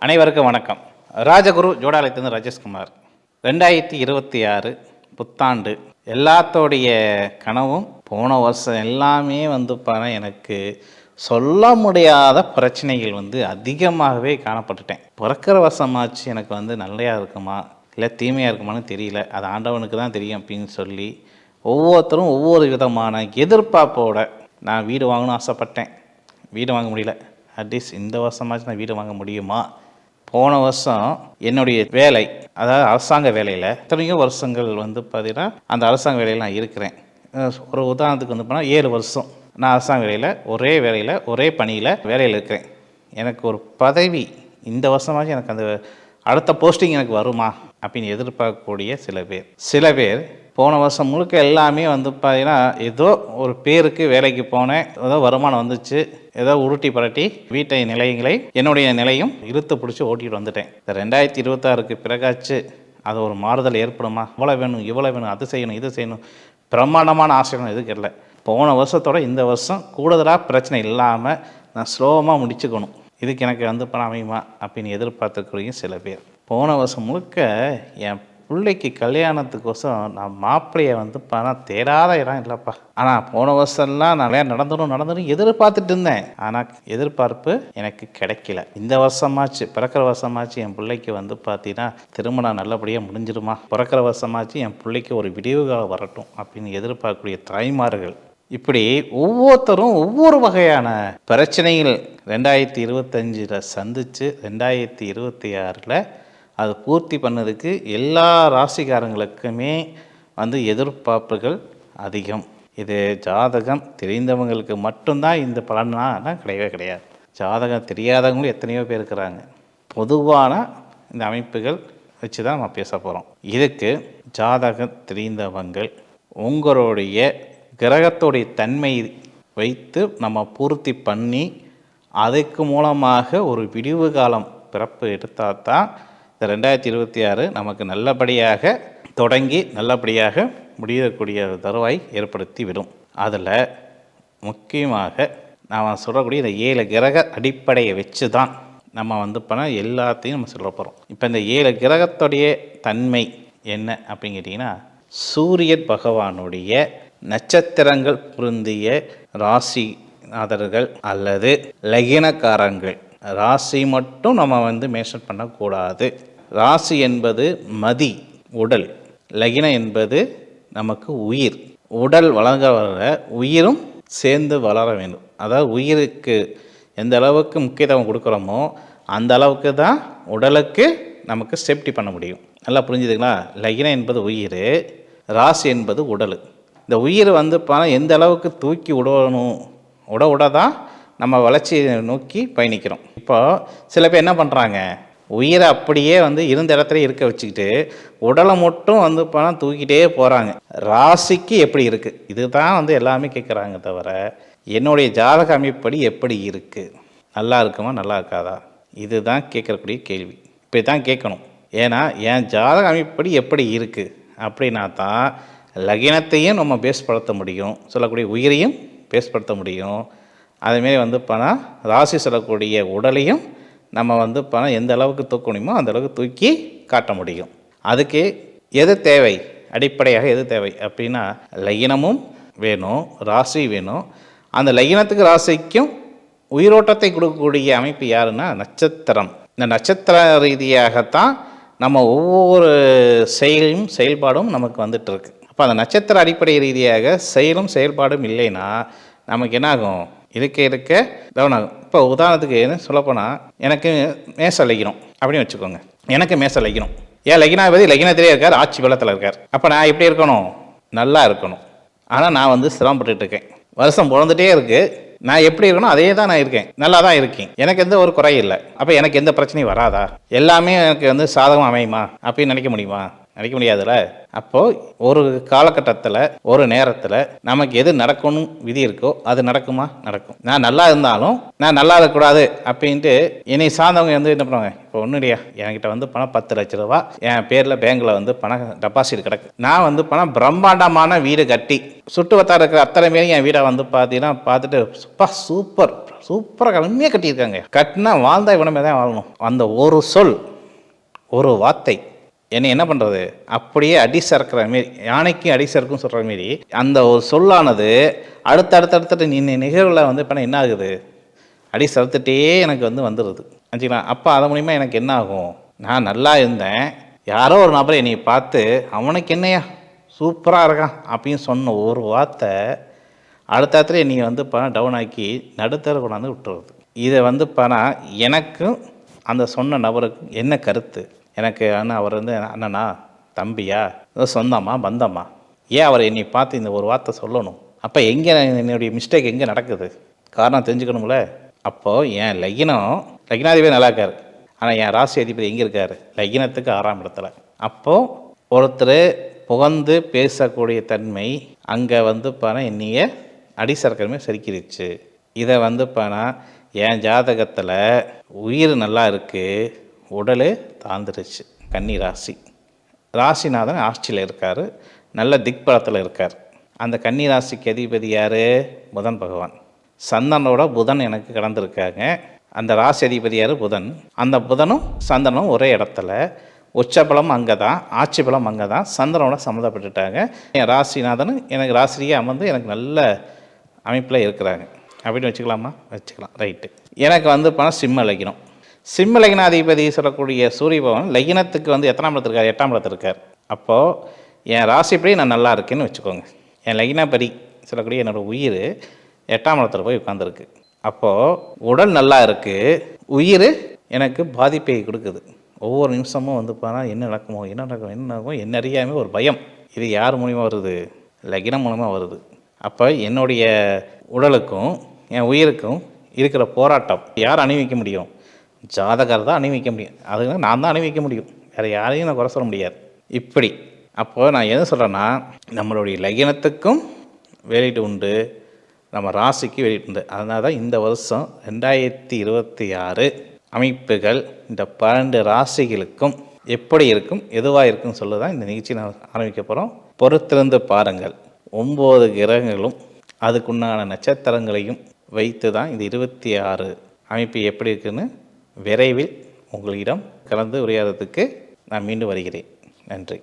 அனைவருக்கும் வணக்கம். ராஜகுரு ஜோடாலயத்திலிருந்து ராஜேஷ்குமார். 2026 புத்தாண்டு எல்லாத்தோடைய கனவும் போன வருஷம் எல்லாமே எனக்கு சொல்ல முடியாத பிரச்சனைகள் அதிகமாகவே காணப்பட்டுட்டேன். பிறக்கிற வருஷமாச்சு எனக்கு நல்லையா இருக்குமா இல்லை தீமையாக இருக்குமான்னு தெரியல, அது ஆண்டவனுக்கு தான் தெரியும் அப்படின்னு சொல்லி ஒவ்வொருத்தரும் ஒவ்வொரு விதமான எதிர்பார்ப்போட நான் வீடு வாங்கணும்னு ஆசைப்பட்டேன். வீடு வாங்க முடியல. அட்லீஸ்ட் இந்த வருஷமாச்சு நான் வீடு வாங்க முடியுமா? போன வருஷம் என்னுடைய வேலை, அதாவது அரசாங்க வேலையில் எத்தனையோ வருஷங்கள் பார்த்தீங்கன்னா அந்த அரசாங்க வேலையில் நான் இருக்கிறேன். ஒரு உதாரணத்துக்கு போனால் 7 வருஷம் நான் அரசாங்க வேலையில் ஒரே பணியில் வேலையில் இருக்கிறேன். எனக்கு ஒரு பதவி இந்த வருஷமாச்சும் எனக்கு அந்த அடுத்த போஸ்டிங் எனக்கு வருமா அப்படின்னு எதிர்பார்க்கக்கூடிய சில பேர் போன வருஷம் முழுக்க எல்லாமே பார்த்தீங்கன்னா ஏதோ ஒரு பேருக்கு வேலைக்கு போனேன், ஏதோ வருமானம் வந்துச்சு, ஏதோ உருட்டி பரட்டி வீட்டை நிலையங்களை என்னுடைய நிலையும் இழுத்து பிடிச்சி ஓட்டிகிட்டு வந்துட்டேன். இந்த 2026க்கு பிறகாச்சு அது ஒரு மாறுதல் ஏற்படுமா? இவ்வளோ வேணும் இவ்வளோ வேணும், அது செய்யணும் இது செய்யணும், பிரம்மாண்டமான ஆசைகள் எதுவும் இல்லை. போன வருஷத்தோட இந்த வருஷம் கூடுதலாக பிரச்சனை இல்லாமல் நான் ஸ்லோவாக முடிச்சுக்கணும், இதுக்கு எனக்கு பணம் அமையுமா அப்படின்னு எதிர்பார்த்துக்கூடிய சில பேர். போன வருஷம் முழுக்க என் பிள்ளைக்கு கல்யாணத்துக்கோசம் நான் மாப்பிள்ளையை பணம் தேடாத இடம் இல்லைப்பா. ஆனால் போன வருஷம்லாம் நிறையா நடந்துடும் எதிர்பார்த்துட்டு இருந்தேன். ஆனால் எதிர்பார்ப்பு எனக்கு கிடைக்கல. இந்த வருஷமாச்சு, பிறக்கிற வருஷமாச்சு என் பிள்ளைக்கு பார்த்தீங்கன்னா திருமணம் நல்லபடியாக முடிஞ்சிருமா, பிறக்கிற வருஷமாச்சு என் பிள்ளைக்கு ஒரு விடிவு காலம் வரட்டும் அப்படின்னு எதிர்பார்க்கக்கூடிய தாய்மார்கள், இப்படி ஒவ்வொருத்தரும் ஒவ்வொரு வகையான பிரச்சனைகள் 2025 சந்தித்து 2026 அது பூர்த்தி பண்ணதுக்கு எல்லா ராசிக்காரங்களுக்குமே எதிர்பார்ப்புகள் அதிகம். இது ஜாதகம் தெரிந்தவங்களுக்கு மட்டும்தான் இந்த பலனாக கிடையாது. ஜாதகம் தெரியாதவங்களும் எத்தனையோ பேர் இருக்கிறாங்க. பொதுவான இந்த அமைப்புகள் வச்சு தான் நம்ம பேச போகிறோம். இதுக்கு ஜாதகம் தெரிந்தவங்கள் உங்களுடைய கிரகத்துடைய தன்மை வைத்து நம்ம பூர்த்தி பண்ணி அதுக்கு மூலமாக ஒரு விடிவு காலம் பிறப்பு எடுத்தால் தான் இந்த 2026 நமக்கு நல்லபடியாக தொடங்கி நல்லபடியாக முடியக்கூடிய தருவாய் ஏற்படுத்தி விடும். அதில் முக்கியமாக நாம் சொல்லக்கூடிய இந்த 7 கிரக அடிப்படையை வச்சு தான் நம்ம பண்ண எல்லாத்தையும் நம்ம சொல்ல போகிறோம். இப்போ இந்த 7 கிரகத்துடைய தன்மை என்ன அப்படின்னு கேட்டிங்கன்னா, சூரியன் பகவானுடைய நட்சத்திரங்கள் பொருந்திய ராசிநாதர்கள் அல்லது லக்னக்காரங்கள், ராசி மட்டும் நம்ம மேன்ஷன் பண்ணக்கூடாது. ராசி என்பது மதி, உடல். லக்னம் என்பது நமக்கு உயிர். உடல் வளர வர உயிரும் சேர்ந்து வளர வேண்டும். அதாவது உயிருக்கு எந்த அளவுக்கு முக்கியத்துவம் கொடுக்குறோமோ அந்த அளவுக்கு தான் உடலுக்கு நமக்கு சேஃப்டி பண்ண முடியும். நல்லா புரிஞ்சுதுங்களா? லக்னம் என்பது உயிர், ராசி என்பது உடல். இந்த உயிர் எந்த அளவுக்கு தூக்கி விடணும், உட தான் நம்ம வளர்ச்சியை நோக்கி பயணிக்கிறோம். இப்போ சில பேர் என்ன பண்ணுறாங்க, உயிரை அப்படியே இருந்த இடத்துல இருக்க வச்சுக்கிட்டு உடலை மட்டும் தூக்கிட்டே போகிறாங்க. ராசிக்கு எப்படி இருக்குது இதுதான் எல்லாமே கேட்குறாங்க தவிர என்னுடைய ஜாதக அமைப்படி எப்படி இருக்குது, நல்லா இருக்குமா நல்லா இருக்காதா, இதுதான் கேட்கக்கூடிய கேள்வி. இப்படி தான் கேட்கணும். ஏன்னா என் ஜாதக அமைப்படி எப்படி இருக்குது அப்படின்னா தான் லக்னத்தையும் நம்ம பேஸ்படுத்த முடியும், சொல்லக்கூடிய உயிரையும் பேஸ்படுத்த முடியும். அதுமாரி ராசி சொல்லக்கூடிய உடலையும் நம்ம எந்த அளவுக்கு தூக்க முடியுமோ அந்த அளவுக்கு தூக்கி காட்ட முடியும். அதுக்கு எது தேவை, அடிப்படையாக எது தேவை அப்படின்னா லக்னமும் வேணும், ராசி வேணும். அந்த லக்னத்துக்கு ராசிக்கும் உயிரோட்டத்தை கொடுக்கக்கூடிய அமைப்பு யாருன்னா நட்சத்திரம். இந்த நட்சத்திர ரீதியாகத்தான் நம்ம ஒவ்வொரு செயல்பாடும் நமக்கு இருக்கு. அப்போ அந்த நட்சத்திர அடிப்படை ரீதியாக செயலும் செயல்பாடும் இல்லைன்னா நமக்கு என்னாகும், இருக்க டவுன் ஆகும். இப்போ உதாரணத்துக்கு என்ன சொல்லப்போனால், எனக்கு மேச லக்னம் அப்படின்னு வச்சுக்கோங்க. எனக்கு மேச லக்னம், ஏன் லக்னாதிபதி லக்னத்திலே இருக்கார், ஆட்சி பலத்தில் இருக்கார். அப்போ நான் எப்படி இருக்கணும், நல்லா இருக்கணும். ஆனால் நான் சிரமப்பட்டுட்டு இருக்கேன், வருஷம் பிறந்துட்டே இருக்குது. நான் எப்படி இருக்கணும் அதே தான் நான் இருக்கேன், நல்லா தான் இருக்கேன், எனக்கு எந்த ஒரு குறை இல்லை. அப்போ எனக்கு எந்த பிரச்சனையும் வராதா, எல்லாமே எனக்கு சாதகம் அமையுமா அப்படின்னு நினைக்க முடியுமா? நினைக்க முடியாதுல்ல. அப்போது ஒரு காலகட்டத்தில் ஒரு நேரத்தில் நமக்கு எது நடக்கணும் விதி இருக்கோ அது நடக்குமா? நடக்கும். நான் நல்லா இருந்தாலும் நான் நல்லா இருக்கக்கூடாது அப்படின்ட்டு என்னை சார்ந்தவங்க வந்து என்ன பண்ணுவாங்க, இப்போ ஒன்றும் இல்லையா, என்கிட்ட வந்து பணம் 10 லட்ச ரூபா என் பேரில் பேங்கில் வந்து பணம் டெபாசிட் கிடக்கு. நான் வந்து பணம் பிரம்மாண்டமான வீடு கட்டி சுட்டு வட்டார இருக்கிற அத்தனை பேரும் என் வீடை வந்து பார்த்தீங்கன்னா பார்த்துட்டு சூப்பராக கம்மியாக கட்டியிருக்காங்க. கட்டினா வாழ்ந்தா இவனமே தான் வாழணும். அந்த ஒரு சொல், ஒரு வார்த்தை என்னை என்ன பண்ணுறது, அப்படியே அடி சறுக்கிற மாரி, யானைக்கு அடி சறுக்குன்னு சொல்கிற மாரி அந்த ஒரு சொல்லானது அடுத்தடுத்து நிகழ்வில் வந்து இப்போ என்ன ஆகுது, அடி சறுத்துட்டே எனக்கு வந்து வந்துடுது வச்சுக்கலாம். அப்போ அது மூலிமா எனக்கு என்ன ஆகும், நான் நல்லா இருந்தேன், யாரோ ஒரு நபரை என்னை பார்த்து அவனுக்கு என்னையா சூப்பராக இருக்கான் அப்படின்னு சொன்ன ஒரு வார்த்தை அடுத்த என்னை வந்து பணம் டவுன் ஆக்கி நடுத்தர கொண்டாந்து விட்டுருது. இதை வந்து பணம் எனக்கும் அந்த சொன்ன நபருக்கும் என்ன கருத்து, எனக்கு ஆனால் அவர் வந்து அண்ணனா தம்பியா சொந்தமா பந்தமா, ஏன் அவர் என்னை பார்த்து இந்த ஒரு வார்த்தை சொல்லணும்? அப்போ எங்கே என்னுடைய மிஸ்டேக் எங்கே நடக்குது, காரணம் தெரிஞ்சுக்கணும்ல. அப்போது என் லக்னாதிபதி நல்லா இருக்கார், ஆனால் என் ராசி அதிபதி எங்கே இருக்கார், லக்னத்துக்கு 6ஆம் இடத்துல. அப்போது ஒருத்தர் புகழ்ந்து பேசக்கூடிய தன்மை அங்கே வந்து என்னைய அடிசறக்கமே சரிக்கிடுச்சு. இதை வந்து என் ஜாதகத்தில் உயிர் நல்லா இருக்குது, உடல் தாழ்ந்துருச்சு. கன்னி ராசிநாதன் ஆட்சியில் இருக்கார், நல்ல திக்பலத்தில் இருக்கார். அந்த கன்னி ராசிக்கு அதிபதி யார், புதன் பகவான். சந்திரனோட புதன் எனக்கு கடந்திருக்காங்க. அந்த ராசி அதிபதி யார், புதன். அந்த புதனும் சந்திரனும் ஒரே இடத்துல, உச்சபலம் அங்கே தான், ஆட்சி பலம் அங்கே தான், சந்திரனோட சம்மந்தப்பட்டுட்டாங்க. என் ராசிநாதனும் எனக்கு ராசிரியே அமர்ந்து எனக்கு நல்ல அமைப்பில் இருக்கிறாங்க அப்படின்னு வச்சுக்கலாமா? வச்சுக்கலாம், ரைட்டு. எனக்கு வந்து சிம்ம லக்னம். சிம்ம லக்னாதிபதி சொல்லக்கூடிய சூரிய பகவான் லக்னத்துக்கு வந்து எத்தனாம் இடத்துல இருக்கார், 8ஆம் இடத்துல இருக்கார். அப்போது என் ராசிப்படி நான் நல்லா இருக்கேன்னு வச்சுக்கோங்க. என் லக்னப்படி சொல்லக்கூடிய என்னோடய உயிர் 8ஆம் இடத்துல போய் உட்காந்துருக்கு. அப்போது உடல் நல்லா இருக்குது, உயிர் எனக்கு பாதிப்பை கொடுக்குது. ஒவ்வொரு நிமிஷமும் வந்து என்ன நடக்குமோ என்ன அறியாமல் ஒரு பயம். இது யார் மூலிமா வருது, லக்னம் மூலமாக வருது. அப்போ என்னுடைய உடலுக்கும் என் உயிருக்கும் இருக்கிற போராட்டம் யார் அணிவிக்க முடியும், ஜாதகர் தான் அணிவிக்க முடியும். அதுக்கு நான் தான் அணிவிக்க முடியும், வேறு யாரையும் நான் குறை சொல்ல முடியாது. இப்படி அப்போது நான் எது சொல்கிறேன்னா, நம்மளுடைய லக்னத்துக்கும் வெளியீட்டு உண்டு, நம்ம ராசிக்கு வெளியீட்டு உண்டு. அதனால தான் இந்த வருஷம் 2026 அமைப்புகள் இந்த 12 ராசிகளுக்கும் எப்படி இருக்கும், எதுவாக இருக்குன்னு சொல்ல தான் இந்த நிகழ்ச்சி நான் ஆரம்பிக்க போகிறோம். பொறுத்திருந்து பாருங்கள். 9 கிரகங்களும் அதுக்குண்டான நட்சத்திரங்களையும் வைத்து தான் இந்த 26 அமைப்பு எப்படி இருக்குன்னு விரைவில் உங்களிடம் கலந்து உரையாடுறதுக்கு நான் மீண்டும் வருகிறேன். நன்றி.